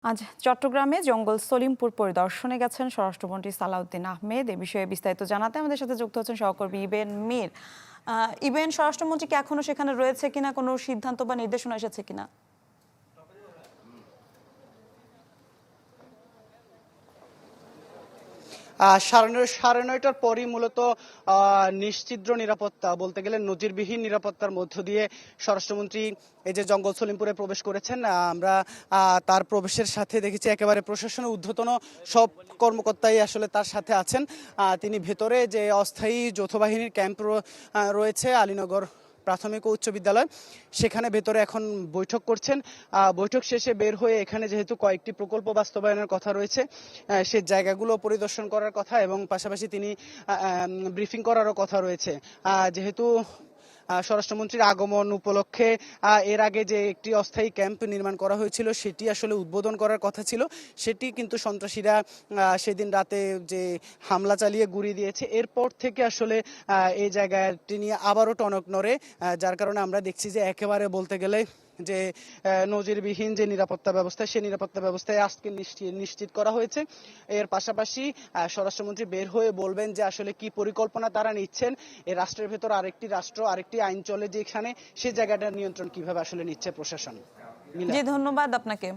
আজ চট্টগ্রামে জঙ্গল সলিমপুর পরিদর্শনে গেছেন স্বরাষ্ট্রমন্ত্রী সালাউদ্দিন আহমেদ। এ বিষয়ে বিস্তারিত জানাতে আমাদের সাথে যুক্ত হচ্ছেন সহকর্মী ইবেন মীর। ইবেন, স্বরাষ্ট্রমন্ত্রী কি এখনো সেখানে রয়েছে কিনা, কোনো সিদ্ধান্ত বা নির্দেশনা এসেছে কিনা? সাড়ে নয়টার পরই মূলত নিশ্ছিদ্র নিরাপত্তা বলতে গেলে নজিরবিহীন নিরাপত্তার মধ্য দিয়ে স্বরাষ্ট্রমন্ত্রী এই যে জঙ্গল সলিমপুরে প্রবেশ করেছেন। আমরা তার প্রবেশের সাথে দেখেছি একেবারে প্রশাসনের ঊর্ধ্বতন সব কর্মকর্তাই আসলে তার সাথে আছেন। তিনি ভেতরে যে অস্থায়ী যৌথ বাহিনীর ক্যাম্প রয়েছে আলীনগর প্রাথমিক ও উচ্চ বিদ্যালয়, সেখানে ভেতরে এখন বৈঠক করছেন। বৈঠক শেষে বের হয়ে এখানে যেহেতু কয়েকটি প্রকল্প বাস্তবায়নের কথা রয়েছে, সে জায়গাগুলো পরিদর্শন করার কথা এবং পাশাপাশি তিনি ব্রিফিং করারও কথা রয়েছে। যেহেতু স্বরাষ্ট্রমন্ত্রীর আগমন উপলক্ষে এর আগে যে একটি অস্থায়ী ক্যাম্প নির্মাণ করা হয়েছিল সেটি আসলে উদ্বোধন করার কথা ছিল, সেটি কিন্তু সন্ত্রাসীরা সেদিন রাতে যে হামলা চালিয়ে গুঁড়িয়ে দিয়েছে। এরপর থেকে আসলে এই জায়গাটি নিয়ে আবারও টনক নড়ে, যার কারণে আমরা দেখছি যে একেবারে বলতে গেলে যে নজিরবিহীন যে নিরাপত্তা ব্যবস্থা, সেই নিরাপত্তা ব্যবস্থায় আজকে নিশ্চিত করা হয়েছে। এর পাশাপাশি স্বরাষ্ট্রমন্ত্রী বের হয়ে বলবেন যে আসলে কি পরিকল্পনা তারা নিচ্ছেন, এই রাষ্ট্রের ভেতর আরেকটি রাষ্ট্র আরেকটি আইন চলে যেখানে, সেই জায়গাটার নিয়ন্ত্রণ কিভাবে আসলে নিচ্ছে প্রশাসন। জি, ধন্যবাদ আপনাকে।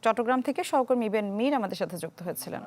চট্টগ্রাম থেকে সহকর্মী ইবেন মীর আমাদের সাথে যুক্ত হয়েছিলেন।